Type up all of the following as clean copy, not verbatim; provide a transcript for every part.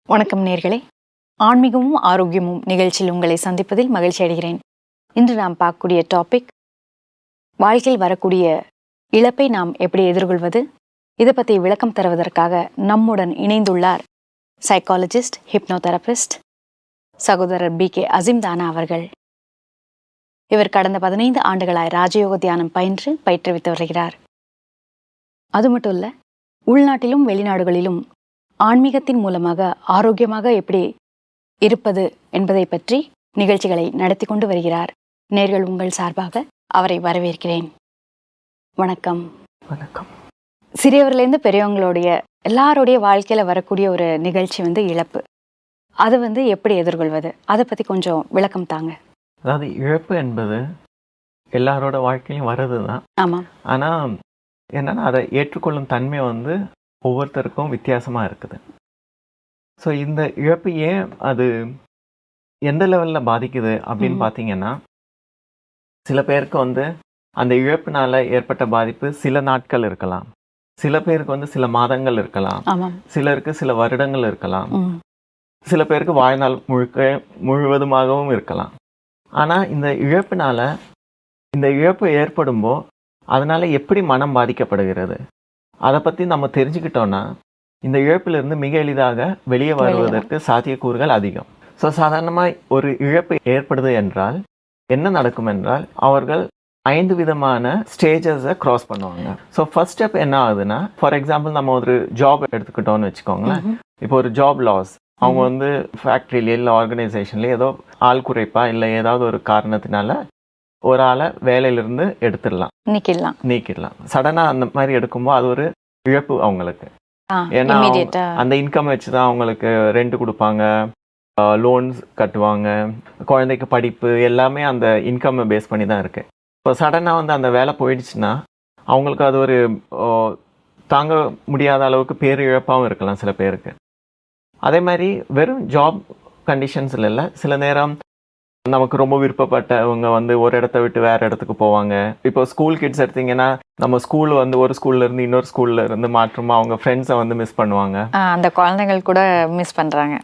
வணக்கம் நேர்களே, ஆன்மீகமும் ஆரோக்கியமும் நிகழ்ச்சியில் உங்களை சந்திப்பதில் மகிழ்ச்சி அடைகிறேன். இன்று நாம் பார்க்கக்கூடிய டாபிக், வாழ்க்கையில் வரக்கூடிய இழப்பை நாம் எப்படி எதிர்கொள்வது. இதை பற்றி விளக்கம் தருவதற்காக நம்முடன் இணைந்துள்ளார் சைக்காலஜிஸ்ட், ஹிப்னோதெரபிஸ்ட் சகோதரர் BK அசீம்தானா அவர்கள். இவர் கடந்த 15 ஆண்டுகளாய் ராஜயோக தியானம் பயிற்றுவித்து வருகிறார். அது மட்டும் இல்லை, உள்நாட்டிலும் வெளிநாடுகளிலும் ஆன்மீகத்தின் மூலமாக ஆரோக்கியமாக எப்படி இருப்பது என்பதை பற்றி நிகழ்ச்சிகளை நடத்தி கொண்டு வருகிறார். நேர்கள் உங்கள் சார்பாக அவரை வரவேற்கிறேன். வணக்கம். வணக்கம். சிறியவர்லேருந்து பெரியவங்களுடைய எல்லாருடைய வாழ்க்கையில வரக்கூடிய ஒரு நிகழ்ச்சி இழப்பு. அது எப்படி எதிர்கொள்வது, அதை பத்தி கொஞ்சம் விளக்கம் தாங்க. அதாவது இழப்பு என்பது எல்லாரோட வாழ்க்கையிலும் வர்றது தான். ஆமா. ஆனால் என்னன்னா, அதை ஏற்றுக்கொள்ளும் தன்மை ஒவ்வொருத்தருக்கும் வித்தியாசமாக இருக்குது. ஸோ இந்த இழப்பு ஏன் அது எந்த லெவலில் பாதிக்குது அப்படின்னு பார்த்தீங்கன்னா, சில பேருக்கு அந்த இழப்பினால ஏற்பட்ட பாதிப்பு சில நாட்கள் இருக்கலாம், சில பேருக்கு சில மாதங்கள் இருக்கலாம், சிலருக்கு சில வருடங்கள் இருக்கலாம், சில பேருக்கு வாழ்நாள் முழுவதுமாகவும் இருக்கலாம். ஆனால் இந்த இழப்பு ஏற்படும்போ அதனால் எப்படி மனம் பாதிக்கப்படுகிறது, அதை பற்றி நம்ம தெரிஞ்சுக்கிட்டோன்னா இந்த இழப்பிலிருந்து மிக எளிதாக வெளியே வருவதற்கு சாத்தியக்கூறுகள் அதிகம். ஸோ சாதாரணமாக ஒரு இழப்பு ஏற்படுது என்றால் என்ன நடக்கும் என்றால், அவர்கள் 5 விதமான ஸ்டேஜஸை க்ராஸ் பண்ணுவாங்க. ஸோ ஃபர்ஸ்ட் ஸ்டெப் என்ன ஆகுதுன்னா, ஃபார் எக்ஸாம்பிள் நம்ம ஒரு ஜாப் எடுத்துக்கிட்டோன்னு வச்சுக்கோங்களேன். இப்போ ஒரு ஜாப் லாஸ், அவங்க ஃபேக்ட்ரியிலே இல்லை ஆர்கனைசேஷன்லேயே ஏதோ ஆள் குறைப்பா இல்லை ஏதாவது ஒரு காரணத்தினால ஒரு ஆளை வேலையிலிருந்து நீக்கிடலாம். சடனாக அந்த மாதிரி எடுக்கும்போது அது ஒரு இழப்பு அவங்களுக்கு. ஏன்னா அந்த இன்கம் வச்சு தான் அவங்களுக்கு ரெண்ட் கொடுப்பாங்க, லோன்ஸ் கட்டுவாங்க, குழந்தைக்கு படிப்பு எல்லாமே அந்த இன்கம் பேஸ் பண்ணி தான் இருக்கு. இப்போ சடனாக அந்த வேலை போயிடுச்சுன்னா அவங்களுக்கு அது ஒரு தாங்க முடியாத அளவுக்கு பேரிழப்பாகவும் இருக்கலாம் சில பேருக்கு. அதே மாதிரி வெறும் ஜாப் கண்டிஷன்ஸில் இல்லை, சில நேரம் நமக்கு ரொம்ப விருப்பப்பட்டவங்க ஒரு இடத்த விட்டு வேற இடத்துக்கு போவாங்க. இப்போ ஸ்கூல் கிட்ஸ் எடுத்தீங்கன்னா, நம்ம ஸ்கூல் ஒரு ஸ்கூல்ல இருந்து இன்னொரு ஸ்கூல்ல இருந்து மாற்றமா அவங்க ஃப்ரெண்ட்ஸை மிஸ் பண்ணுவாங்க, அந்த குழந்தைகள் கூட மிஸ் பண்றாங்க.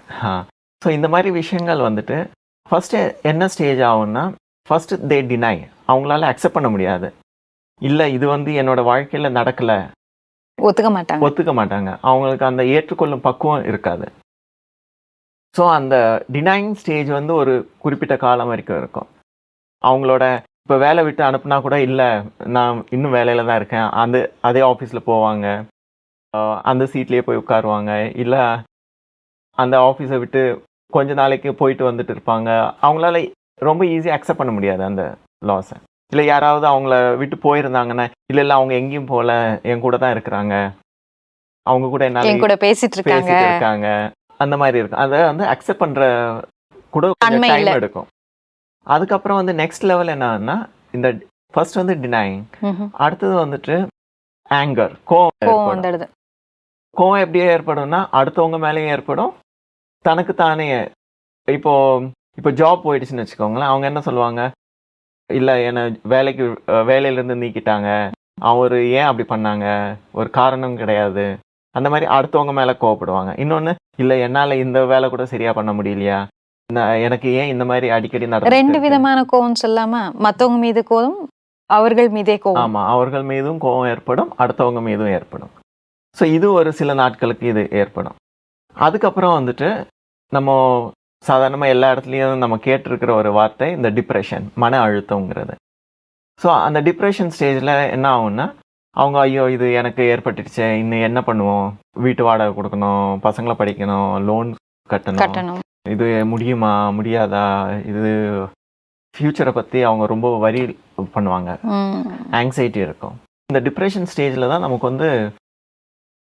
ஸோ இந்த மாதிரி விஷயங்கள் ஃபர்ஸ்ட் என்ன ஸ்டேஜ் ஆகும்னா, ஃபர்ஸ்ட் தே டினை, அவங்களால அக்செப்ட் பண்ண முடியாது. இல்லை இது என்னோட வாழ்க்கையில நடக்கல, ஒத்துக்க மாட்டாங்க. அவங்களுக்கு அந்த ஏற்றுக்கொள்ளும் பக்குவம் இருக்காது. ஸோ அந்த டினைங் ஸ்டேஜ் ஒரு குறிப்பிட்ட காலம் வரைக்கும் இருக்கும். அவங்களோட இப்போ வேலை விட்டு அனுப்புனா கூட, இல்லை நான் இன்னும் வேலையில் தான் இருக்கேன், அதே ஆஃபீஸில் போவாங்க, அந்த சீட்லேயே போய் உட்காருவாங்க, இல்லை அந்த ஆஃபீஸை விட்டு கொஞ்ச நாளைக்கு போயிட்டு வந்துட்டு இருப்பாங்க. அவங்களால ரொம்ப ஈஸியாக அக்செப்ட் பண்ண முடியாது அந்த லாஸை. இல்லை யாராவது அவங்கள விட்டு போயிருந்தாங்கன்னா, இல்லை அவங்க எங்கேயும் போகல, என் கூட தான் இருக்கிறாங்க, அவங்க கூட என்னால் பேசிட்டு இருக்காங்க, அந்த மாதிரி இருக்கும். அதை அக்செப்ட் பண்ணுற கூட கொஞ்சம் டைம் எடுக்கும். அதுக்கப்புறம் நெக்ஸ்ட் லெவல் என்னன்னா, இந்த ஃபர்ஸ்ட் டினைங், அடுத்தது ஆங்கர், கோவம் எப்படியே ஏற்படும்னா, அடுத்தவங்க மேலேயும் ஏற்படும், தனக்கு தானே. இப்போ ஜாப் போயிடுச்சுன்னு வச்சுக்கோங்களேன், அவங்க என்ன சொல்லுவாங்க, இல்லை என்னை வேலையிலேருந்து நீக்கிட்டாங்க, அவர் ஏன் அப்படி பண்ணாங்க, ஒரு காரணம் கிடையாது, அந்த மாதிரி அடுத்தவங்க மேலே கோவப்படுவாங்க. இன்னொன்று, இல்லை என்னால் இந்த வேலை கூட சரியாக பண்ண முடியலையா, எனக்கு ஏன் இந்த மாதிரி அடிக்கடி நடக்கும். 2 விதமான கோவம் சொல்லாம, மற்றவங்க மீது கோவம், அவர்கள் மீதே கோவம். ஆமாம், அவர்கள் மீதும் கோவம் ஏற்படும், அடுத்தவங்க மீதும் ஏற்படும். ஸோ இது ஒரு சில நாட்களுக்கு இது ஏற்படும். அதுக்கப்புறம் நம்ம சாதாரணமாக எல்லா இடத்துலையும் நம்ம கேட்டிருக்கிற ஒரு வார்த்தை இந்த டிப்ரெஷன், மன அழுத்தங்கிறது. ஸோ அந்த டிப்ரெஷன் ஸ்டேஜில் என்ன ஆகும்னா, அவங்க ஐயோ இது எனக்கு ஏற்பட்டுடுச்சு, இன்னும் என்ன பண்ணுவோம், வீட்டு வாடகை கொடுக்கணும், பசங்களை படிக்கணும், லோன் கட்டணும், இது முடியுமா முடியாதா, இது ஃப்யூச்சரை பற்றி அவங்க ரொம்ப வரி பண்ணுவாங்க, ஆங்ஸைட்டி இருக்கும். இந்த டிப்ரெஷன் ஸ்டேஜில் தான் நமக்கு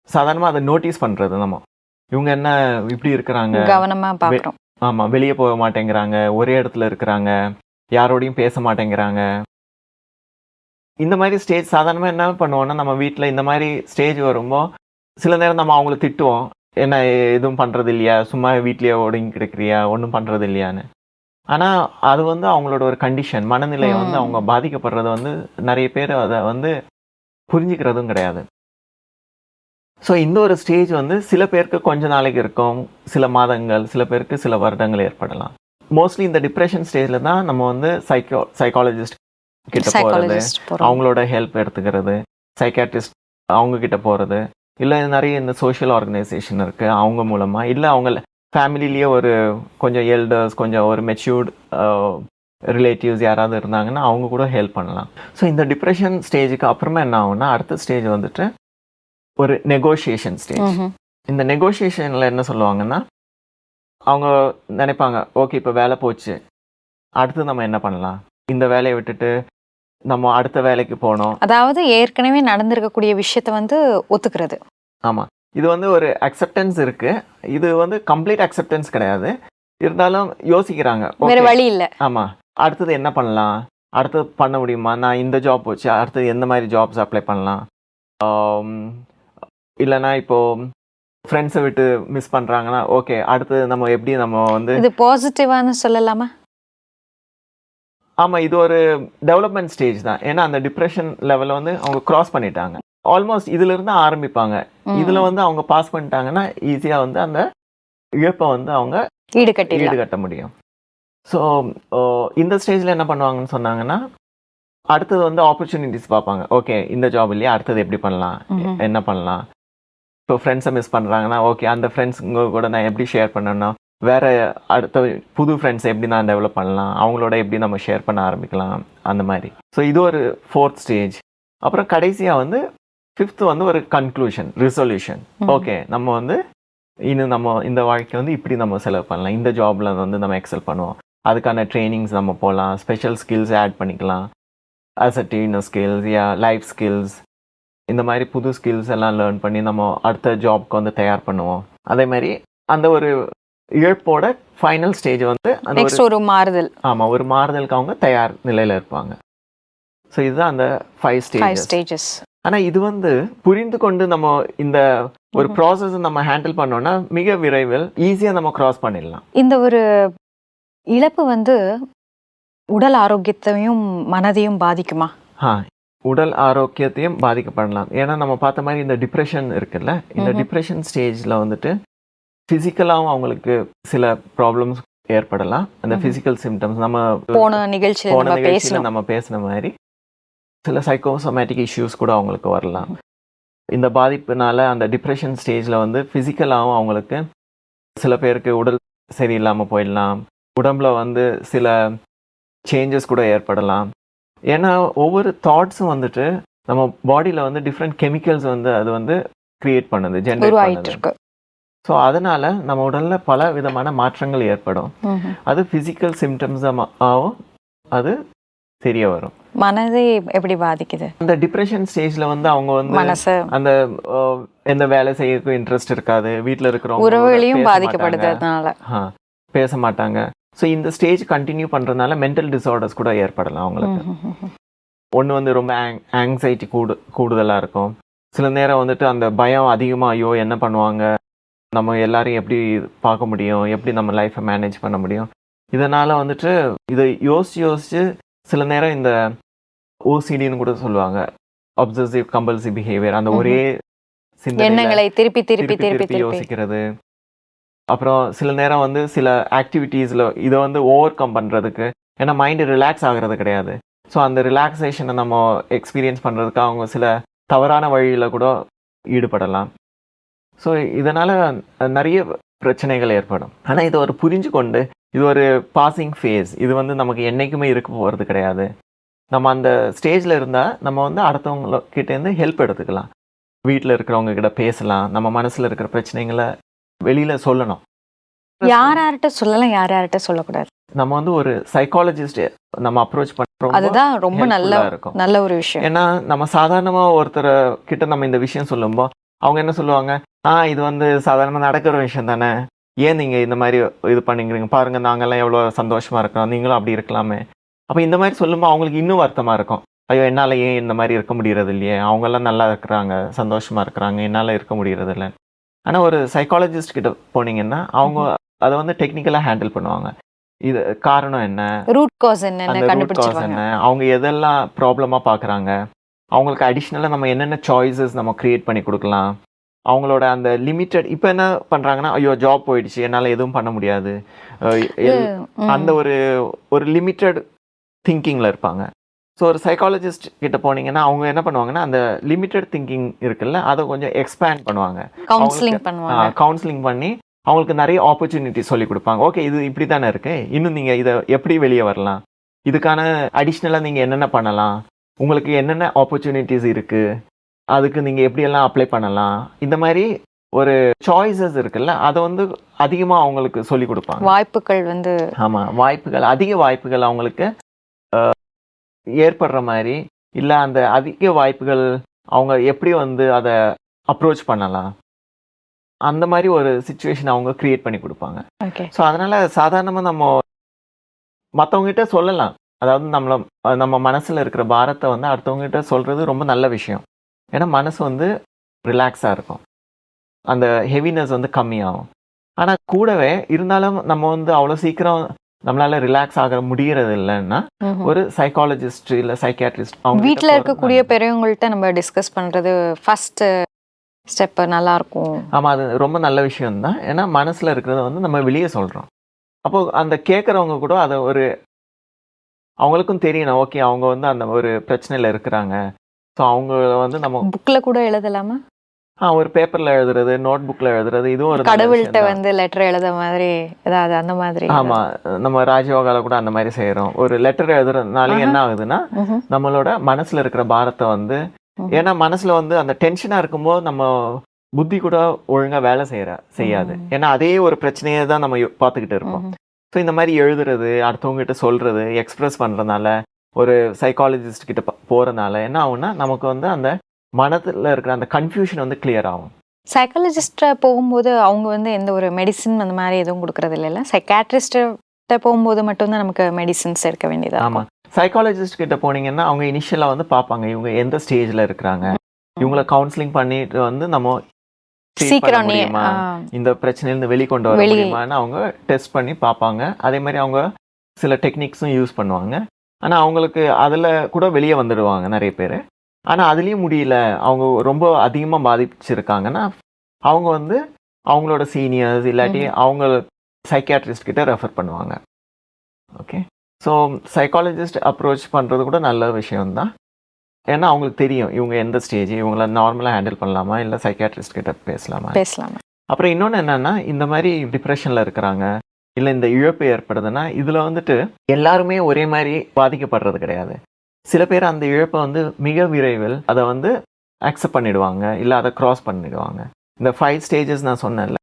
சாதாரணமாக அதை நோட்டீஸ் பண்ணுறது. இவங்க என்ன இப்படி இருக்கிறாங்க, கவனமாக பார்க்குறோம். ஆமாம், வெளியே போக மாட்டேங்கிறாங்க, ஒரே இடத்துல இருக்கிறாங்க, யாரோடையும் பேச மாட்டேங்கிறாங்க. இந்த மாதிரி ஸ்டேஜ் சாதாரணமாக என்ன பண்ணுவோம்னா, நம்ம வீட்டில் இந்த மாதிரி ஸ்டேஜ் வரும்போது சில நேரம் நம்ம அவங்கள திட்டுவோம், என்ன எதுவும் பண்ணுறது இல்லையா, சும்மா வீட்லேயே ஒடுங்கி கிடக்கிறியா, ஒன்றும் பண்ணுறது இல்லையான்னு. ஆனால் அது அவங்களோட ஒரு கண்டிஷன், மனநிலையை அவங்க பாதிக்கப்படுறது நிறைய பேர் அதை புரிஞ்சுக்கிறதும் கிடையாது. ஸோ இந்த ஒரு ஸ்டேஜ் வந்து சில பேருக்கு கொஞ்ச நாளைக்கு இருக்கும், சில மாதங்கள், சில பேருக்கு சில வருடங்கள் ஏற்படலாம். மோஸ்ட்லி இந்த டிப்ரெஷன் ஸ்டேஜில் தான் நம்ம வந்து சைக்காலஜிஸ்ட் கிட்ட போகிறது, சைக்காலஜிஸ்ட் போகிறோம். அவங்களோட ஹெல்ப் எடுத்துக்கிறது, சைக்காட்ரிஸ்ட் அவங்க கிட்ட போகிறது, இல்லை நிறைய இந்த சோஷியல் ஆர்கனைசேஷன் இருக்குது அவங்க மூலமாக, இல்லை அவங்க ஃபேமிலிலேயே ஒரு கொஞ்சம் எல்டர்ஸ், கொஞ்சம் ஒரு மெச்சூர்டு ரிலேட்டிவ்ஸ் யாராவது இருந்தாங்கன்னா அவங்க கூட ஹெல்ப் பண்ணலாம். ஸோ இந்த டிப்ரெஷன் ஸ்டேஜுக்கு அப்புறமா என்ன ஆகும்னா அடுத்த ஸ்டேஜ் வந்துட்டு ஒரு நெகோஷியேஷன் ஸ்டேஜ். இந்த நெகோஷியேஷனில் என்ன சொல்லுவாங்கன்னா அவங்க நினைப்பாங்க, ஓகே இப்போ வேலை போச்சு, அடுத்து நம்ம என்ன பண்ணலாம், இந்த வேலையை விட்டுட்டு நம்ம அடுத்த வேலைக்கு போனோம். அதாவது ஏற்கனவே நடந்திருக்கக்கூடிய விஷயத்தை வந்து ஒத்துக்கிறது. ஆமாம், இது வந்து ஒரு அக்செப்டன்ஸ் இருக்கு. இது வந்து கம்ப்ளீட் அக்செப்டன்ஸ் கிடையாது, இருந்தாலும் யோசிக்கிறாங்க. வேற வழி இல்லை. ஆமாம், அடுத்தது என்ன பண்ணலாம், அடுத்தது பண்ண முடியுமா, நான் இந்த ஜாப் போச்சு, அடுத்தது எந்த மாதிரி ஜாப்ஸ் அப்ளை பண்ணலாம், இல்லைனா இப்போ ஃப்ரெண்ட்ஸை விட்டு மிஸ் பண்ணுறாங்கன்னா ஓகே அடுத்தது நம்ம எப்படி நம்ம வந்து இது பாசிட்டிவானு சொல்லலாமா? ஆமாம், இது ஒரு டெவலப்மெண்ட் ஸ்டேஜ் தான். ஏன்னா அந்த டிப்ரெஷன் லெவலில் வந்து அவங்க கிராஸ் பண்ணிட்டாங்க. ஆல்மோஸ்ட் இதுல இருந்து ஆரம்பிப்பாங்க. இதுல வந்து அவங்க பாஸ் பண்ணிட்டாங்கன்னா ஈஸியா வந்து அந்த இழப்பை வந்து அவங்க ஈடுகட்ட முடியும். ஸோ இந்த ஸ்டேஜில் என்ன பண்ணுவாங்கன்னு சொன்னாங்கன்னா அடுத்தது வந்து ஆப்பர்ச்சுனிட்டிஸ் பார்ப்பாங்க. ஓகே இந்த ஜாப் இல்லையா, அடுத்தது எப்படி பண்ணலாம், என்ன பண்ணலாம். இப்போ ஃப்ரெண்ட்ஸை மிஸ் பண்ணுறாங்கன்னா ஓகே அந்த ஃப்ரெண்ட்ஸுங்க கூட நான் எப்படி ஷேர் பண்ணணும், வேற அடுத்த புது ஃப்ரெண்ட்ஸ் எப்படி நான் டெவலப் பண்ணலாம், அவங்களோட எப்படி நம்ம ஷேர் பண்ண ஆரம்பிக்கலாம், அந்த மாதிரி. ஸோ இது ஒரு 4th ஸ்டேஜ். அப்புறம் கடைசியாக வந்து 5th வந்து ஒரு கன்க்ளூஷன், ரிசொல்யூஷன். ஓகே நம்ம வந்து இன்னும் நம்ம இந்த வாழ்க்கை வந்து இப்படி நம்ம செலவு பண்ணலாம், இந்த ஜாப்ல வந்து நம்ம எக்ஸல் பண்ணுவோம், அதுக்கான ட்ரைனிங்ஸ் நம்ம போகலாம், ஸ்பெஷல் ஸ்கில்ஸ் ஆட் பண்ணிக்கலாம், அசர்ட்டிவ்னஸ் ஸ்கில்ஸ், லைஃப் ஸ்கில்ஸ், இந்த மாதிரி புது ஸ்கில்ஸ் எல்லாம் லேர்ன் பண்ணி நம்ம அடுத்த ஜாப்க்கு வந்து தயார் பண்ணுவோம். அதே மாதிரி அந்த ஒரு இழப்போட ஃபைனல் ஸ்டேஜ் வந்து ஒரு மாறுதல். ஆமாம், ஒரு மாறுதலுக்கு அவங்க தயார் நிலையில் இருப்பாங்க. ஸோ இதுதான் அந்த 5 ஸ்டேஜஸ். ஆனால் இது வந்து புரிந்து கொண்டு நம்ம இந்த ஒரு ப்ராசஸ் நம்ம ஹேண்டில் பண்ணோம்னா மிக விரைவில் ஈஸியாக நம்ம கிராஸ் பண்ணிடலாம். இந்த ஒரு இழப்பு வந்து உடல் ஆரோக்கியத்தையும் மனதையும் பாதிக்குமா? உடல் ஆரோக்கியத்தையும் பாதிக்கப்படலாம். ஏன்னா நம்ம பார்த்த மாதிரி இந்த டிப்ரெஷன் இருக்குல்ல, இந்த டிப்ரெஷன் ஸ்டேஜில் வந்துட்டு ஃபிசிக்கலாகவும் அவங்களுக்கு சில ப்ராப்ளம்ஸ் ஏற்படலாம். அந்த ஃபிசிக்கல் சிம்டம்ஸ் நம்ம போன நிகழ்ச்சியில் நம்ம பேசின மாதிரி சில சைக்கோசோமேட்டிக் இஷ்யூஸ் கூட அவங்களுக்கு வரலாம். இந்த பாதிப்புனால அந்த டிப்ரெஷன் ஸ்டேஜில் வந்து ஃபிசிக்கலாகவும் அவங்களுக்கு சில பேருக்கு உடல் சரியில்லாமல் போயிடலாம், உடம்புல வந்து சில சேஞ்சஸ் கூட ஏற்படலாம். ஏன்னா ஒவ்வொரு தாட்ஸும் வந்துட்டு நம்ம பாடியில் வந்து டிஃப்ரெண்ட் கெமிக்கல்ஸ் வந்து அது வந்து கிரியேட் பண்ணுது, ஜென்ரேட் பண்ணுது. ஸோ அதனால நம்ம உடல்ல பல விதமான மாற்றங்கள் ஏற்படும். அது ஃபிசிக்கல் சிம்டம்ஸாகவும் அது தெரிய வரும். மனதை எப்படி பாதிக்குது? அந்த டிப்ரெஷன் ஸ்டேஜ்ல வந்து அவங்க வந்து அந்த எந்த வேலை செய்யறதுக்கும் இன்ட்ரெஸ்ட் இருக்காது, வீட்டில் இருக்கிறவங்க உறவுகளையும் பாதிக்கப்படுது, பேச மாட்டாங்க. ஸோ இந்த ஸ்டேஜ் கண்டினியூ பண்ணுறதுனால மென்டல் டிஸார்டர்ஸ் கூட ஏற்படலாம் அவங்களுக்கு. ஒன்று வந்து ரொம்ப ஆங்ஸைட்டி கூடுதலாக இருக்கும். சில நேரம் வந்துட்டு அந்த பயம் அதிகமாக, ஐயோ என்ன பண்ணுவாங்க, நம்ம எல்லாரையும் எப்படி பார்க்க முடியும், எப்படி நம்ம லைஃப்பை மேனேஜ் பண்ண முடியும். இதனால் வந்துட்டு இதை யோசிச்சு சில நேரம் இந்த ஓசிடின்னு கூட சொல்லுவாங்க, அப்சசிவ் கம்பல்சிவ் பிஹேவியர், அந்த ஒரே சிந்தனைகளை திருப்பி யோசிக்கிறது. அப்புறம் சில நேரம் வந்து சில ஆக்டிவிட்டீஸில் இதை வந்து ஓவர் கம் பண்ணுறதுக்கு, ஏன்னா மைண்டு ரிலாக்ஸ் ஆகிறது கிடையாது. ஸோ அந்த ரிலாக்ஸேஷனை நம்ம எக்ஸ்பீரியன்ஸ் பண்ணுறதுக்கு அவங்க சில தவறான வழியில் கூட ஈடுபடலாம். ஸோ இதனால் நிறைய பிரச்சனைகள் ஏற்படும். ஆனால் இதை ஒரு புரிஞ்சு கொண்டு இது ஒரு பாசிங் ஃபேஸ், இது வந்து நமக்கு என்றைக்குமே இருக்க போகிறது கிடையாது. நம்ம அந்த ஸ்டேஜில் இருந்தால் நம்ம வந்து அடுத்தவங்கக்கிட்டேருந்து ஹெல்ப் எடுத்துக்கலாம், வீட்டில் இருக்கிறவங்க கிட்ட பேசலாம், நம்ம மனசில் இருக்கிற பிரச்சனைகளை வெளியில் சொல்லணும். யார்கிட்ட சொல்லலாம், யார்கிட்ட சொல்லக்கூடாது. நம்ம வந்து ஒரு சைக்காலஜிஸ்ட் நம்ம அப்ரோச் பண்ணுறோம், அதுதான் ரொம்ப நல்ல ஒரு விஷயம். ஏன்னா நம்ம சாதாரணமாக ஒருத்தர் கிட்ட நம்ம இந்த விஷயம் சொல்லும்போது அவங்க என்ன சொல்லுவாங்க, இது வந்து சாதாரணமாக நடக்கிற விஷயம் தானே, ஏன் நீங்கள் இந்த மாதிரி இது பண்ணிக்கிறீங்க, பாருங்கள் நாங்கள்லாம் எவ்வளோ சந்தோஷமாக இருக்கிறோம், நீங்களும் அப்படி இருக்கலாமே. அப்போ இந்த மாதிரி சொல்லும்போது அவங்களுக்கு இன்னும் வருத்தமாக இருக்கும், ஐயோ என்னால் ஏன் இந்த மாதிரி இருக்க முடியறது இல்லையே, அவங்கெல்லாம் நல்லா இருக்கிறாங்க, சந்தோஷமாக இருக்கிறாங்க, என்னால் இருக்க முடியறது இல்லை. ஆனால் ஒரு சைக்காலஜிஸ்ட் கிட்ட போனீங்கன்னா அவங்க அதை வந்து டெக்னிக்கலாக ஹேண்டில் பண்ணுவாங்க. இது காரணம் என்ன, ரூட் காஸ் என்ன, அவங்க எதெல்லாம் ப்ராப்ளமாக பார்க்குறாங்க, அவங்களுக்கு அடிஷ்னலாக நம்ம என்னென்ன சாய்ஸஸ் நம்ம க்ரியேட் பண்ணி கொடுக்கலாம், அவங்களோட அந்த லிமிட்டட் இப்போ என்ன பண்ணுறாங்கன்னா, ஐயோ ஜாப் போயிடுச்சு என்னால் எதுவும் பண்ண முடியாது, அந்த ஒரு ஒரு லிமிட்டட் திங்கிங்கில் இருப்பாங்க. ஸோ ஒரு சைக்காலஜிஸ்ட் கிட்ட போனீங்கன்னா அவங்க என்ன பண்ணுவாங்கன்னா, அந்த லிமிட்டட் திங்கிங் இருக்குல்ல அதை கொஞ்சம் எக்ஸ்பேண்ட் பண்ணுவாங்க. கவுன்சிலிங் பண்ணுவாங்க. கவுன்சிலிங் பண்ணி அவங்களுக்கு நிறைய ஆப்பர்ச்சுனிட்டி சொல்லி கொடுப்பாங்க. ஓகே இது இப்படி தானே இருக்கு, இன்னும் நீங்கள் இதை எப்படி வெளியே வரலாம், இதுக்கான அடிஷ்னலாக நீங்கள் என்னென்ன பண்ணலாம், உங்களுக்கு என்னென்ன ஆப்பர்ச்சுனிட்டிஸ் இருக்குது, அதுக்கு நீங்கள் எப்படியெல்லாம் அப்ளை பண்ணலாம், இந்த மாதிரி ஒரு சாய்ஸஸ் இருக்குல்ல அதை வந்து அதிகமாக அவங்களுக்கு சொல்லி கொடுப்பாங்க. வாய்ப்புகள் வந்து ஆமாம், வாய்ப்புகள், அதிக வாய்ப்புகள் அவங்களுக்கு ஏற்படுற மாதிரி, இல்லை அந்த அதிக வாய்ப்புகள் அவங்க எப்படி வந்து அதை அப்ரோச் பண்ணலாம், அந்த மாதிரி ஒரு சுச்சுவேஷன் அவங்க கிரியேட் பண்ணி கொடுப்பாங்க. ஓகே. ஸோ அதனால் சாதாரணமாக நம்ம மற்றவங்ககிட்ட சொல்லலாம். அதாவது நம்ம மனசில் இருக்கிற பாரத்தை வந்து அடுத்தவங்ககிட்ட சொல்கிறது ரொம்ப நல்ல விஷயம். ஏன்னா மனசு வந்து ரிலாக்ஸாக இருக்கும், அந்த ஹெவினஸ் வந்து கம்மியாகும். ஆனால் கூடவே இருந்தாலும் நம்ம வந்து அவ்வளோ சீக்கிரம் நம்மளால ரிலாக்ஸ் ஆக முடியறது இல்லைன்னா ஒரு சைக்காலஜிஸ்ட் இல்லை சைக்கியாட்ரிஸ்ட் அவங்க வீட்டில் இருக்கக்கூடிய பெரியவங்கள்ட்ட நம்ம டிஸ்கஸ் பண்ணுறது ஃபர்ஸ்ட் ஸ்டெப் நல்லா இருக்கும். ஆமாம், அது ரொம்ப நல்ல விஷயம் தான். ஏன்னா மனசில் இருக்கிறத வந்து நம்ம வெளியே சொல்கிறோம். அப்போது அந்த கேட்குறவங்க கூட அதை ஒரு அவங்களுக்கும் தெரியணும், ஓகே அவங்க வந்து அந்த ஒரு பிரச்சனையில் இருக்கிறாங்க. ஸோ அவங்க வந்து நம்ம புக்கில் கூட எழுதலாமா? ஒரு பேப்பரில் எழுதுறது, நோட் புக்கில் எழுதுறது, இதுவும் ஒரு கடவுள்கிட்ட வந்து லெட்டர் எழுத மாதிரி ஏதாவது அந்த மாதிரி. ஆமாம், நம்ம ராஜயோகாவில் கூட அந்த மாதிரி செய்கிறோம். ஒரு லெட்டர் எழுதுறதுனால என்ன ஆகுதுன்னா நம்மளோட மனசில் இருக்கிற பாரத்தை வந்து, ஏன்னா மனசில் வந்து அந்த டென்ஷனாக இருக்கும்போது நம்ம புத்தி கூட ஒழுங்காக வேலை செய்யாது. ஏன்னா அதே ஒரு பிரச்சனையை தான் நம்ம பார்த்துக்கிட்டு இருப்போம். ஸோ இந்த மாதிரி எழுதுறது, அடுத்தவங்ககிட்ட சொல்கிறது, எக்ஸ்பிரஸ் பண்ணுறதுனால, ஒரு சைக்காலஜிஸ்ட் கிட்ட போகிறதுனால என்ன ஆகும்னா நமக்கு வந்து அந்த மனத்தில் இருக்கிற அந்த கன்ஃபியூஷன் வந்து கிளியர் ஆகும். சைக்காலஜிஸ்ட்டை போகும்போது அவங்க வந்து எந்த ஒரு மெடிசின் அந்த மாதிரி எதுவும் கொடுக்கறது இல்லைல்ல, சைக்காட்ரிஸ்ட்டை போகும்போது மட்டும்தான் நமக்கு மெடிசின்ஸ் எடுக்க வேண்டியது. ஆமாம், சைக்காலஜிஸ்ட் கிட்ட போனீங்கன்னா அவங்க இனிஷியலாக வந்து பார்ப்பாங்க இவங்க எந்த ஸ்டேஜில் இருக்கிறாங்க, இவங்களை கவுன்சிலிங் பண்ணிட்டு வந்து நம்ம சீக்கிரம் இந்த பிரச்சனையிலேருந்து வெளிக்கொண்டு வர முடியுமான்னு அவங்க டெஸ்ட் பண்ணி பார்ப்பாங்க. அதே மாதிரி அவங்க சில டெக்னிக்ஸும் யூஸ் பண்ணுவாங்க. ஆனால் அவங்களுக்கு அதில் கூட வெளியே வந்துடுவாங்க நிறைய பேர். ஆனால் அதுலேயும் முடியல, அவங்க ரொம்ப அதிகமாக பாதிச்சிருக்காங்கன்னா அவங்க வந்து அவங்களோட சீனியர்ஸ் இல்லாட்டி அவங்க சைக்கியாட்ரிஸ்ட் கிட்ட ரெஃபர் பண்ணுவாங்க. ஓகே, ஸோ சைக்காலஜிஸ்ட் அப்ரோச் பண்ணுறது கூட நல்ல விஷயம்தான். ஏன்னா அவங்களுக்கு தெரியும் இவங்க எந்த ஸ்டேஜ், இவங்கள நார்மலாக ஹேண்டில் பண்ணலாமா இல்லை சைக்கியாட்ரிஸ்ட் கிட்ட பேசலாமா. அப்புறம் இன்னொன்று என்னென்னா, இந்த மாதிரி டிப்ரெஷனில் இருக்கிறாங்க இல்லை இந்த இழப்பு ஏற்படுதுன்னா இதில் வந்துட்டு எல்லாருமே ஒரே மாதிரி பாதிக்கப்படுறது கிடையாது. சில பேர் அந்த இழப்பை வந்து மிக விரைவில் அதை வந்து அக்செப்ட் பண்ணிடுவாங்க, இல்லை அதை க்ராஸ் பண்ணிடுவாங்க. இந்த 5 ஸ்டேஜஸ் நான் சொன்னேன்ல,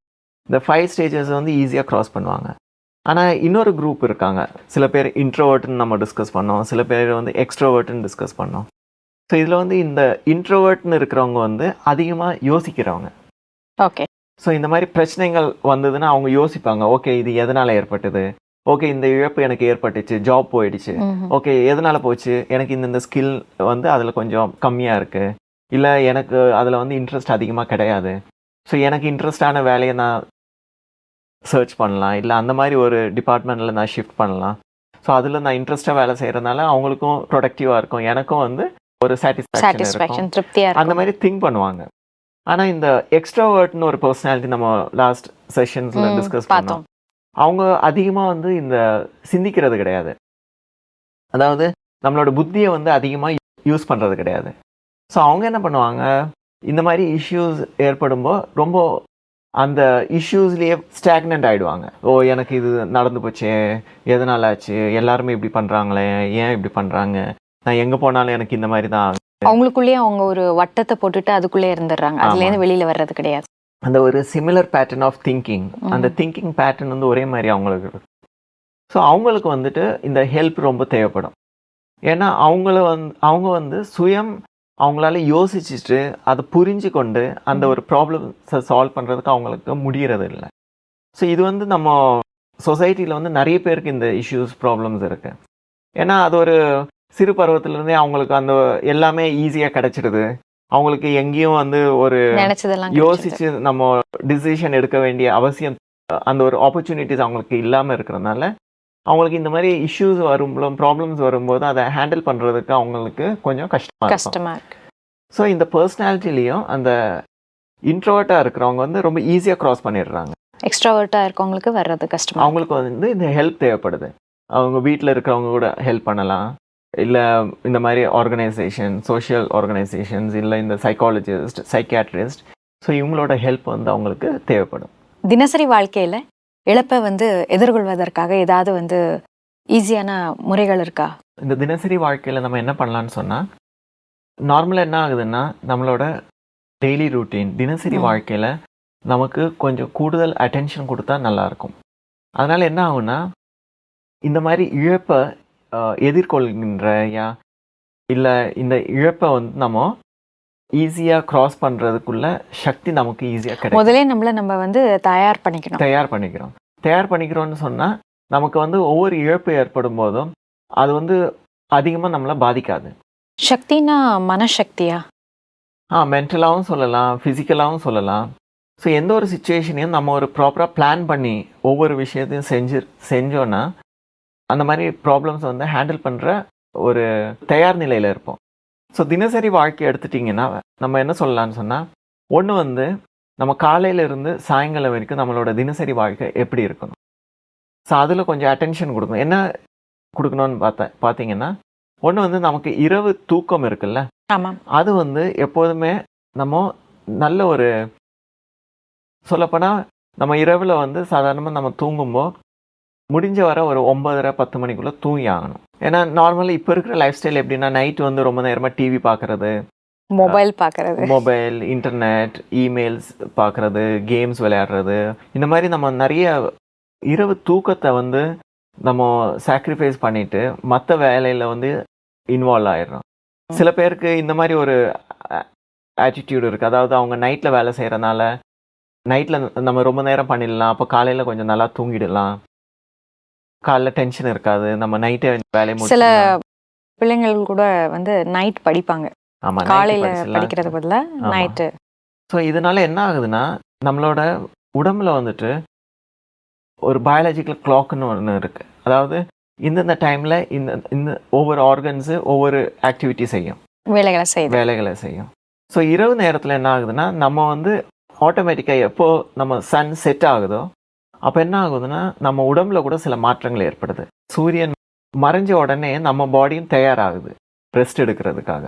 இந்த 5 ஸ்டேஜஸ் வந்து ஈஸியாக க்ராஸ் பண்ணுவாங்க. ஆனால் இன்னொரு குரூப் இருக்காங்க, சில பேர் இன்ட்ரோவர்ட்னு நம்ம டிஸ்கஸ் பண்ணோம், சில பேர் வந்து எக்ஸ்ட்ரோவர்ட்னு டிஸ்கஸ் பண்ணோம். ஸோ இதில் வந்து இந்த இன்ட்ரோவர்ட்னு இருக்கிறவங்க வந்து அதிகமாக யோசிக்கிறவங்க. ஓகே. ஸோ இந்த மாதிரி பிரச்சனைகள் வந்ததுன்னா அவங்க யோசிப்பாங்க, ஓகே இது எதனால் ஏற்பட்டது, ஓகே இந்த இழப்பு எனக்கு ஏற்பட்டுச்சு, ஜாப் போயிடுச்சு, ஓகே எதனால் போச்சு, எனக்கு இந்த ஸ்கில் வந்து அதில் கொஞ்சம் கம்மியாக இருக்குது, இல்லை எனக்கு அதில் வந்து இன்ட்ரெஸ்ட் அதிகமாக கிடையாது, ஸோ எனக்கு இன்ட்ரெஸ்டான வேலையை நான் சர்ச் பண்ணலாம், இல்லை அந்த மாதிரி ஒரு டிபார்ட்மெண்ட்டில் நான் ஷிஃப்ட் பண்ணலாம். ஸோ அதில் நான் இன்ட்ரெஸ்டாக வேலை செய்கிறதுனால அவங்களுக்கும் ப்ரொடக்டிவாக இருக்கும், எனக்கும் வந்து ஒரு சாட்டிஸ்ஃபேக்ஷன் திருப்தியாக அந்த மாதிரி திங்க் பண்ணுவாங்க. ஆனால் இந்த எக்ஸ்ட்ராவர்ட்னு ஒரு பர்சனாலிட்டி நம்ம லாஸ்ட் செஷன்ஸில் டிஸ்கஸ் பண்ணோம், அவங்க அதிகமாக வந்து இந்த சிந்திக்கிறது கிடையாது, அதாவது நம்மளோட புத்தியை வந்து அதிகமாக யூஸ் பண்ணுறது கிடையாது. ஸோ அவங்க என்ன பண்ணுவாங்க, இந்த மாதிரி இஷ்யூஸ் ஏற்படும்போது ரொம்ப அந்த இஷ்யூஸ்லேயே ஸ்டாக்னண்ட் ஆகிடுவாங்க. ஓ எனக்கு இது நடந்து போச்சே, எதனால் ஆச்சு, எல்லாருமே இப்படி பண்ணுறாங்களே, ஏன் இப்படி பண்ணுறாங்க, நான் எங்கே போனாலும் எனக்கு இந்த மாதிரி தான். அவங்களுக்குள்ளேயே அவங்க ஒரு வட்டத்தை போட்டுட்டு அதுக்குள்ளே இருந்துடுறாங்க, அதுலேருந்து வெளியில் வர்றது கிடையாது. அந்த ஒரு சிமிலர் பேட்டர்ன் ஆஃப் திங்கிங், அந்த திங்கிங் பேட்டர்ன் வந்து ஒரே மாதிரி அவங்களுக்கு இருக்கு. ஸோ அவங்களுக்கு வந்துட்டு இந்த ஹெல்ப் ரொம்ப தேவைப்படும். ஏன்னா அவங்க வந்து சுயம் அவங்களால யோசிச்சுட்டு அதை புரிஞ்சு கொண்டு அந்த ஒரு ப்ராப்ளம்ஸை சால்வ் பண்ணுறதுக்கு அவங்களுக்கு முடியறது இல்லை. ஸோ இது வந்து நம்ம சொசைட்டியில் வந்து நிறைய பேருக்கு இந்த இஷ்யூஸ் ப்ராப்ளம்ஸ் இருக்குது. ஏன்னா அது ஒரு சிறு பருவத்திலேருந்தே அவங்களுக்கு அந்த எல்லாமே ஈஸியாக கிடைச்சிடுது, அவங்களுக்கு எங்கேயும் வந்து ஒரு யோசிச்சு நம்ம டிசிஷன் எடுக்க வேண்டிய அவசியம், அந்த ஒரு ஆப்பர்ச்சுனிட்டிஸ் அவங்களுக்கு இல்லாமல் இருக்கிறதுனால அவங்களுக்கு இந்த மாதிரி இஷ்யூஸ் ப்ராப்ளம்ஸ் வரும்போது அதை ஹேண்டில் பண்ணுறதுக்கு அவங்களுக்கு கொஞ்சம் கஷ்டமாக இருக்கு. ஸோ இந்த பர்சனாலிட்டிலையும் அந்த இன்ட்ரோவர்ட்டாக இருக்கிறவங்க வந்து ரொம்ப ஈஸியாக க்ராஸ் பண்ணிடுறாங்க. எக்ஸ்ட்ராவர்ட்டா இருக்கவங்களுக்கு வர்றது கஷ்டமா இருக்கு. அவங்களுக்கு வந்து இந்த ஹெல்ப் தேவைப்படுது. அவங்க வீட்டில் இருக்கிறவங்க கூட ஹெல்ப் பண்ணலாம். இல்லை இந்த மாதிரி ஆர்கனைசேஷன், சோஷியல் ஆர்கனைசேஷன்ஸ், இல்லை இந்த சைக்காலஜிஸ்ட், சைக்கியாட்ரிஸ்ட், ஸோ இவங்களோட ஹெல்ப் வந்து அவங்களுக்கு தேவைப்படும். தினசரி வாழ்க்கையில இழப்பை வந்து எதிர்கொள்வதற்காக ஏதாவது வந்து ஈஸியான முறைகள் இருக்கா? இந்த தினசரி வாழ்க்கையில் நம்ம என்ன பண்ணலான்னு சொன்னால், நார்மலாக என்ன ஆகுதுன்னா நம்மளோட டெய்லி ரூட்டீன் தினசரி வாழ்க்கையில் நமக்கு கொஞ்சம் கூடுதல் அட்டென்ஷன் கொடுத்தா நல்லாயிருக்கும். அதனால் என்ன ஆகுன்னா, இந்த மாதிரி இழப்பை எதிர்கொள்கின்ற இல்லை இந்த இழப்பை வந்து நம்ம ஈஸியாக க்ராஸ் பண்ணுறதுக்குள்ள சக்தி நமக்கு ஈஸியாக கிடைக்கும். முதலே நம்ம வந்து தயார் பண்ணிக்கிறோம்னு சொன்னால் நமக்கு வந்து ஒவ்வொரு இழப்பு ஏற்படும் போதும் அது வந்து அதிகமாக நம்மளை பாதிக்காது. சக்தினா மனசக்தியா? மென்டலாகவும் சொல்லலாம், ஃபிசிக்கலாகவும் சொல்லலாம். ஸோ எந்த ஒரு சுச்சுவேஷனையும் நம்ம ஒரு ப்ராப்பராக பிளான் பண்ணி ஒவ்வொரு விஷயத்தையும் செஞ்சோன்னா அந்த மாதிரி ப்ராப்ளம்ஸ் வந்து ஹேண்டில் பண்ணுற ஒரு தயார் நிலையில் இருப்போம். ஸோ தினசரி வாழ்க்கை எடுத்துட்டிங்கன்னா நம்ம என்ன சொல்லலாம்னு சொன்னால், ஒன்று வந்து நம்ம காலையிலேருந்து சாயங்காலம் வரைக்கும் நம்மளோட தினசரி வாழ்க்கை எப்படி இருக்கணும். ஸோ அதில் கொஞ்சம் அட்டென்ஷன் கொடுக்கணும். என்ன கொடுக்கணும்னு பார்த்தீங்கன்னா, ஒன்று வந்து நமக்கு இரவு தூக்கம் இருக்குல்ல, ஆமாம், அது வந்து எப்போதுமே நம்ம நல்ல ஒரு சொல்லப்போனால் நம்ம இரவில் வந்து சாதாரணமாக நம்ம தூங்கும்போது முடிஞ்ச வர ஒரு 9:30-10 மணிக்குள்ளே தூங்கி ஆகணும். ஏன்னா நார்மலாக இப்போ இருக்கிற லைஃப் ஸ்டைல் எப்படின்னா, நைட்டு வந்து ரொம்ப நேரமாக டிவி பார்க்குறது, மொபைல், இன்டர்நெட், இமெயில்ஸ் பார்க்குறது, கேம்ஸ் விளையாடுறது, இந்த மாதிரி நம்ம நிறைய இரவு தூக்கத்தை வந்து நம்ம சாக்ரிஃபைஸ் பண்ணிவிட்டு மற்ற வேலையில் வந்து இன்வால்வ் ஆயிடுறோம். சில பேருக்கு இந்த மாதிரி ஒரு ஆட்டிடியூட் இருக்குது. அதாவது அவங்க நைட்டில் வேலை செய்கிறனால நைட்டில் நம்ம ரொம்ப நேரம் பண்ணிடலாம், அப்போ காலையில் கொஞ்சம் நல்லா தூங்கிடலாம், காலைல டென்ஷன் இருக்காது, நம்ம நைட்டே வேலையை முடிச்சு. சில பிள்ளைங்கள் கூட வந்து நைட் படிப்பாங்க, ஆமாம், காலையில படிக்கிறது பதிலா நைட்டு. ஸோ இதனால என்ன ஆகுதுன்னா, நம்மளோட உடம்புல வந்துட்டு ஒரு பயாலஜிக்கல் கிளாக்னு ஒன்று இருக்குது. அதாவது இந்தந்த டைமில் இந்த ஒவ்வொரு ஆர்கன்ஸு ஒவ்வொரு ஆக்டிவிட்டி செய்யும், வேலைகளை செய்யும். ஸோ இரவு நேரத்தில் என்ன ஆகுதுன்னா, நம்ம வந்து ஆட்டோமேட்டிக்காக எப்போ நம்ம சன் செட் ஆகுதோ அப்போ என்ன ஆகுதுன்னா நம்ம உடம்புல கூட சில மாற்றங்கள் ஏற்படுது. சூரியன் மறைஞ்ச உடனே நம்ம பாடியும் தயாராகுது ரெஸ்ட் எடுக்கிறதுக்காக.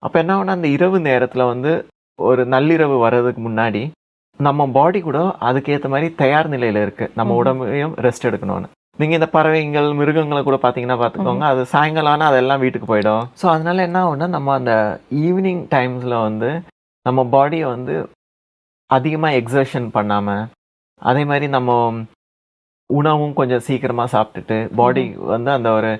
அப்போ என்ன ஆகுனா, அந்த இரவு நேரத்தில் வந்து ஒரு நள்ளிரவு வர்றதுக்கு முன்னாடி நம்ம பாடி கூட அதுக்கேற்ற மாதிரி தயார் நிலையில் இருக்குது, நம்ம உடம்பையும் ரெஸ்ட் எடுக்கணும்னு. நீங்கள் இந்த பறவைங்கள், மிருகங்களை கூட பார்த்தீங்கன்னா பார்த்துக்கோங்க, அது சாயங்காலம் ஆனால் அதெல்லாம் வீட்டுக்கு போயிடும். ஸோ அதனால என்ன ஆகுனா, நம்ம அந்த ஈவினிங் டைம்ஸில் வந்து நம்ம பாடியை வந்து அதிகமாக எக்ஸர்ஷன் பண்ணாமல், அதே மாதிரி நம்ம உணவும் கொஞ்சம் சீக்கிரமாக சாப்பிட்டுட்டு பாடி வந்து அந்த ஒரு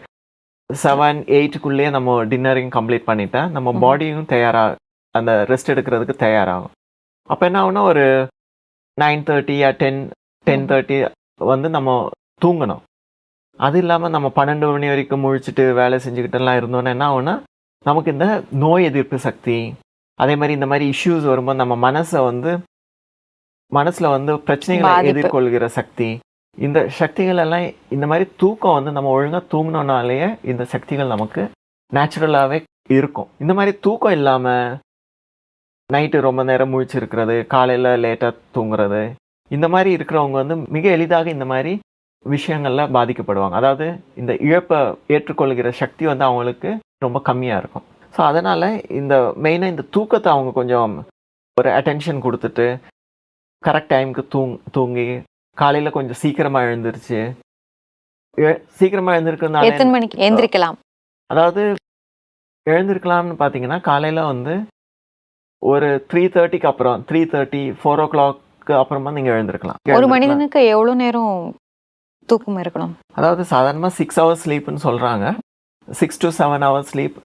7-8க்குள்ளேயே நம்ம டின்னரையும் கம்ப்ளீட் பண்ணிட்டா நம்ம பாடியும் தயாராக அந்த ரெஸ்ட் எடுக்கிறதுக்கு தயாராகும். அப்போ என்ன ஆகுனா, ஒரு 9:30 10:30 வந்து நம்ம தூங்கணும். அது இல்லாமல் நம்ம 12 மணி வரைக்கும் முழிச்சிட்டு வேலை செஞ்சுக்கிட்டெல்லாம் இருந்தோன்னா என்ன ஆகுனா, நமக்கு இந்த நோய் எதிர்ப்பு சக்தி, அதே மாதிரி இந்த மாதிரி இஷ்யூஸ் வரும்போது நம்ம மனசில் வந்து பிரச்சனைகளை எதிர்கொள்கிற சக்தி, இந்த சக்திகள் எல்லாம் இந்த மாதிரி தூக்கம் வந்து நம்ம ஒழுங்காக தூங்கினோன்னாலேயே இந்த சக்திகள் நமக்கு நேச்சுரலாகவே இருக்கும். இந்த மாதிரி தூக்கம் இல்லாமல் நைட்டு ரொம்ப நேரம் முழிச்சிருக்கிறது, காலையில் லேட்டாக தூங்குறது, இந்த மாதிரி இருக்கிறவங்க வந்து மிக எளிதாக இந்த மாதிரி விஷயங்களில் பாதிக்கப்படுவாங்க. அதாவது இந்த இழப்பை ஏற்றுக்கொள்கிற சக்தி வந்து அவங்களுக்கு ரொம்ப கம்மியாக இருக்கும். ஸோ அதனால் இந்த மெயினாக இந்த தூக்கத்தை அவங்க கொஞ்சம் ஒரு அட்டென்ஷன் கொடுத்துட்டு கரெக்ட் டைமுக்கு தூங்கி காலையில் கொஞ்சம் சீக்கிரமாக எழுந்திருச்சு, சீக்கிரமாக எழுந்திருக்கிறதுனால எத்தனை மணிக்கு எழுந்திருக்கலாம்? அதாவது எழுந்திருக்கலாம்னு பார்த்தீங்கன்னா, காலையில் வந்து ஒரு 3:30க்கு அப்புறம் 3:30 4 o'clock அப்புறமா நீங்கள் எழுந்திருக்கலாம். ஒரு மனிதனுக்கு எவ்வளோ நேரம் தூக்கம் இருக்கணும்? அதாவது சாதாரணமாக 6 hours ஸ்லீப்னு சொல்கிறாங்க. 6 to 7 hours ஸ்லீப்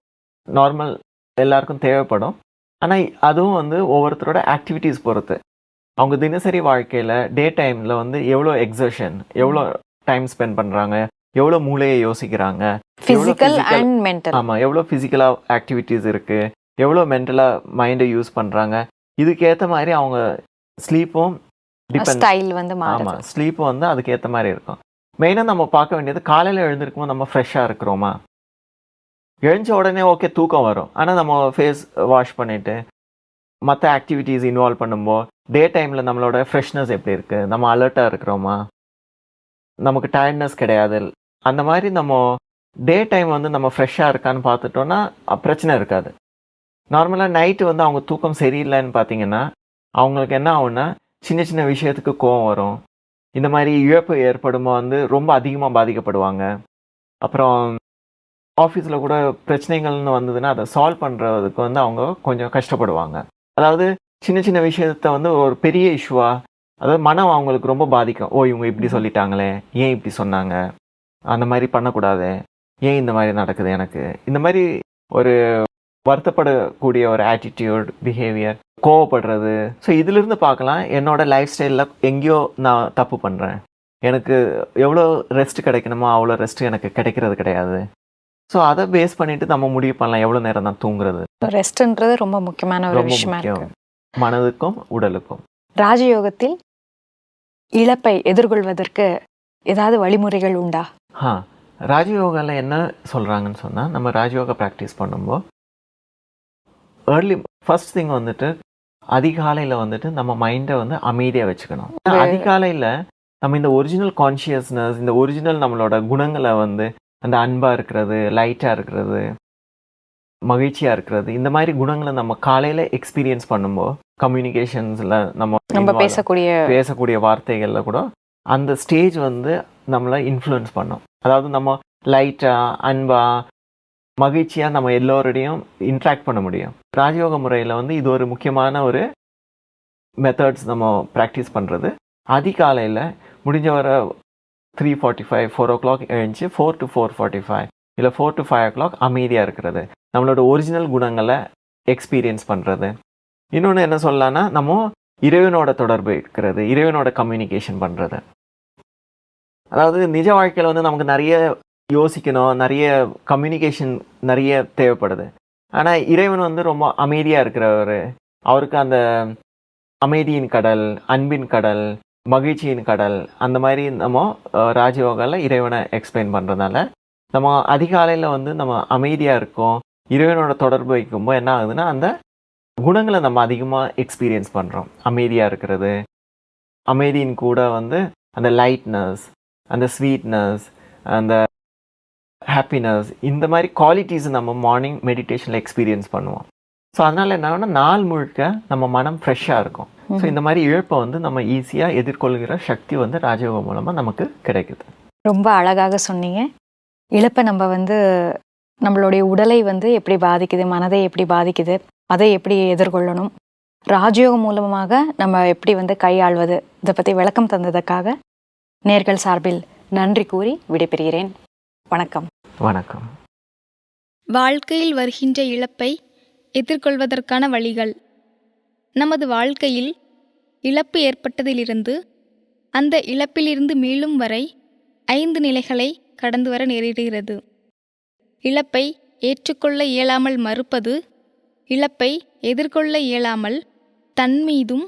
நார்மல் எல்லாருக்கும் தேவைப்படும். ஆனால் அதுவும் வந்து ஒவ்வொருத்தரோட ஆக்டிவிட்டீஸ் பொறுத்து, அவங்க தினசரி வாழ்க்கையில் டே டைமில் வந்து எவ்வளோ எக்ஸர்ஷன், எவ்வளோ டைம் ஸ்பெண்ட் பண்ணுறாங்க, எவ்வளோ மூளையை யோசிக்கிறாங்க, ஃபிசிக்கல் அண்ட் மென்டல். ஆமாம், எவ்வளோ ஃபிசிக்கலாக ஆக்டிவிட்டீஸ் இருக்குது, எவ்வளோ மென்டலாக மைண்டை யூஸ் பண்ணுறாங்க, இதுக்கேற்ற மாதிரி அவங்க ஸ்லீப்பும் ஸ்டைல் வந்து ஆமாம், ஸ்லீப்பும் வந்து அதுக்கேற்ற மாதிரி இருக்கும். மெயினாக நம்ம பார்க்க வேண்டியது, காலையில் எழுந்திருக்கும்போது நம்ம ஃப்ரெஷ்ஷாக இருக்கிறோமா, எழுந்த உடனே ஓகே தூக்கம் வரும், ஆனால் நம்ம ஃபேஸ் வாஷ் பண்ணிவிட்டு மற்ற ஆக்டிவிட்டீஸ் இன்வால்வ் பண்ணும்போது டே டைமில் நம்மளோட ஃப்ரெஷ்னஸ் எப்படி இருக்குது, நம்ம அலர்ட்டாக இருக்கிறோமா, நமக்கு டயர்ட்னஸ் கிடையாது, அந்த மாதிரி நம்ம டே டைம் வந்து நம்ம ஃப்ரெஷ்ஷாக இருக்கான்னு பார்த்துட்டோன்னா பிரச்சனை இருக்காது. நார்மலாக நைட்டு வந்து அவங்க தூக்கம் சரியில்லைன்னு பார்த்தீங்கன்னா அவங்களுக்கு என்ன ஆகும்னா சின்ன சின்ன விஷயத்துக்கு கோவம் வரும். இந்த மாதிரி இழப்பு ஏற்படுமோ வந்து ரொம்ப அதிகமாக பாதிக்கப்படுவாங்க. அப்புறம் ஆஃபீஸில் கூட பிரச்சனைகள்னு வந்ததுன்னா அதை சால்வ் பண்ணுறதுக்கு வந்து அவங்க கொஞ்சம் கஷ்டப்படுவாங்க. அதாவது சின்ன சின்ன விஷயத்த வந்து ஒரு பெரிய இஷ்யூவா, அதாவது மனம் அவங்களுக்கு ரொம்ப பாதிக்கும். ஓ, இவங்க இப்படி சொல்லிட்டாங்களே, ஏன் இப்படி சொன்னாங்க, அந்த மாதிரி பண்ணக்கூடாது, ஏன் இந்த மாதிரி நடக்குது எனக்கு, இந்த மாதிரி ஒரு வருத்தப்படக்கூடிய ஒரு ஆட்டிடியூட், பிஹேவியர், கோவப்படுறது. ஸோ இதிலிருந்து பார்க்கலாம் என்னோட லைஃப் ஸ்டைலில் எங்கேயோ நான் தப்பு பண்ணுறேன். எனக்கு எவ்வளோ ரெஸ்ட் கிடைக்கணுமோ அவ்வளோ ரெஸ்ட் எனக்கு கிடைக்கிறது கிடையாது. ஸோ அதை பேஸ் பண்ணிட்டு நம்ம முடிவு பண்ணலாம் எவ்வளோ நேரம் தான் தூங்குறது. ரெஸ்ட்ன்றது ரொம்ப முக்கியமான ஒரு ரொம்ப விஷயமா முக்கியம், இருக்கு. மனதுக்கும் உடலுக்கும். ராஜயோகத்தில் இழப்பை எதிர்கொள்வதற்கு ஏதாவது வழிமுறைகள் உண்டா? ராஜயோகாவில் என்ன சொல்கிறாங்கன்னு சொன்னால், நம்ம ராஜயோகா ப்ராக்டிஸ் பண்ணும்போது ஃபர்ஸ்ட் திங் வந்துட்டு அதிகாலையில் வந்துட்டு நம்ம மைண்டை வந்து அமைதியாக வச்சுக்கணும். அதிகாலையில் நம்ம இந்த ஒரிஜினல் கான்ஷியஸ்னஸ், இந்த ஒரிஜினல் நம்மளோட குணங்களை வந்து அந்த அன்பாக இருக்கிறது, லைட்டாக இருக்கிறது, மகிழ்ச்சியாக இருக்கிறது, இந்த மாதிரி குணங்களை நம்ம காலையில் எக்ஸ்பீரியன்ஸ் பண்ணும்போது கம்யூனிகேஷன்ஸில் நம்ம பேசக்கூடிய வார்த்தைகளில் கூட அந்த ஸ்டேஜ் வந்து நம்மளை இன்ஃப்ளூயன்ஸ் பண்ணும். அதாவது நம்ம லைட்டாக, அன்பாக, மகிழ்ச்சியாக நம்ம எல்லோருடையும் இன்ட்ராக்ட் பண்ண முடியும். ராஜயோக முறையில் வந்து இது ஒரு முக்கியமான ஒரு மெத்தட்ஸ் நம்ம ப்ராக்டிஸ் பண்ணுறது. அதிகாலையில் முடிஞ்ச வர 3:45, 4 o'clock எழுந்துச்சு 4 to 4:45 இல்லை 4 to 5 o'clock அமைதியாக இருக்கிறது, நம்மளோட ஒரிஜினல் குணங்களை எக்ஸ்பீரியன்ஸ் பண்ணுறது. இன்னொன்று என்ன சொல்லலான்னா, நம்ம இறைவனோட தொடர்பு இருக்கிறது, இறைவனோட கம்யூனிகேஷன் பண்ணுறது. அதாவது நிஜ வாழ்க்கையில் வந்து நமக்கு நிறைய யோசிக்கணும், நிறைய கம்யூனிகேஷன் நிறைய தேவைப்படுது. ஆனால் இறைவன் வந்து ரொம்ப அமைதியாக இருக்கிறவர். அவருக்கு அந்த அமைதியின் கடல், அன்பின் கடல், மகிழ்ச்சியின் கடல், அந்த மாதிரி நம்ம ராஜயோகாவில் இறைவனை எக்ஸ்பிளைன் பண்ணுறதுனால நம்ம அதிகாலையில் வந்து நம்ம அமைதியாக இருக்கோம், இறைவனோட தொடர்பு வைக்கும்போது என்ன ஆகுதுன்னா அந்த குணங்களை நம்ம அதிகமாக எக்ஸ்பீரியன்ஸ் பண்ணுறோம். அமைதியாக இருக்கிறது, அமைதியின் கூட வந்து அந்த லைட்னஸ், அந்த ஸ்வீட்னஸ், அந்த ஹாப்பினஸ், இந்த மாதிரி குவாலிட்டிஸ் நம்ம மார்னிங் மெடிடேஷனில் எக்ஸ்பீரியன்ஸ் பண்ணுவோம். ஸோ அதனால் என்ன ஆகும்னா நாள் முழுக்க நம்ம மனம் ஃப்ரெஷ்ஷாக இருக்கும். ஸோ இந்த மாதிரி இழப்பை வந்து நம்ம ஈஸியாக எதிர்கொள்கிற சக்தி வந்து ராஜயோகம் மூலமாக நமக்கு கிடைக்குது. ரொம்ப அழகாக சொன்னீங்க. இழப்பை நம்ம வந்து நம்மளுடைய உடலை வந்து எப்படி பாதிக்குது, மனதை எப்படி பாதிக்குது, அதை எப்படி எதிர்கொள்ளணும், ராஜயோகம் மூலமாக நம்ம எப்படி வந்து கையாள்வது, இதை பற்றி விளக்கம் தந்ததுக்காக நேர்கள் சார்பில் நன்றி கூறி விடைபெறுகிறேன். வணக்கம். வணக்கம். வாழ்க்கையில் வருகின்ற இழப்பை எதிர்கொள்வதற்கான வழிகள். நமது வாழ்க்கையில் இழப்பு ஏற்பட்டதிலிருந்து அந்த இழப்பிலிருந்து மீளும் வரை 5 நிலைகளை கடந்து வர நேரிடுகிறது. இழப்பை ஏற்றுக்கொள்ள இயலாமல் மறுப்பது, இழப்பை எதிர்கொள்ள இயலாமல் தன் மீதும்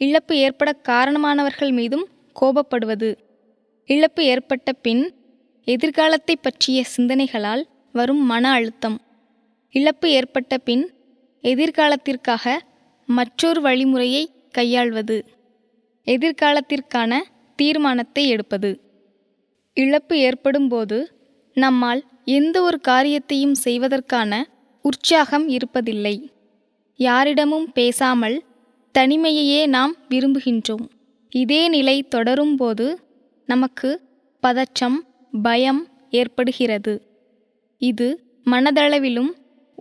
இழப்பு ஏற்பட காரணமானவர்கள் மீதும் கோபப்படுவது, இழப்பு ஏற்பட்ட பின் எதிர்காலத்தை பற்றிய சிந்தனைகளால் வரும் மன அழுத்தம், இழப்பு ஏற்பட்ட பின் எதிர்காலத்திற்காக மற்றொரு வழிமுறையை கையாள்வது, எதிர்காலத்திற்கான தீர்மானத்தை எடுப்பது. இழப்பு ஏற்படும்போது நம்மால் எந்த ஒரு காரியத்தையும் செய்வதற்கான உற்சாகம் இருப்பதில்லை. யாரிடமும் பேசாமல் தனிமையையே நாம் விரும்புகின்றோம். இதே நிலை தொடரும்போது நமக்கு பதற்றம், பயம் ஏற்படுகிறது. இது மனதளவிலும்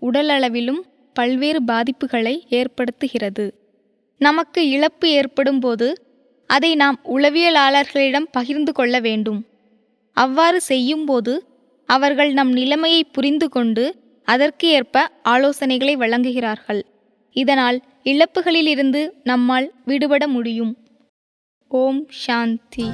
உடலளவிலும் பல்வேறு பாதிப்புகளை ஏற்படுத்துகிறது. நமக்கு இழப்பு ஏற்படும்போது அதை நாம் உளவியலாளர்களிடம் பகிர்ந்து கொள்ள வேண்டும். அவ்வாறு செய்யும்போது அவர்கள் நம் நிலைமையை புரிந்து கொண்டு அதற்கு ஏற்ப ஆலோசனைகளை வழங்குகிறார்கள். இதனால் இழப்புகளிலிருந்து நம்மால் விடுபட முடியும். ஓம் சாந்தி.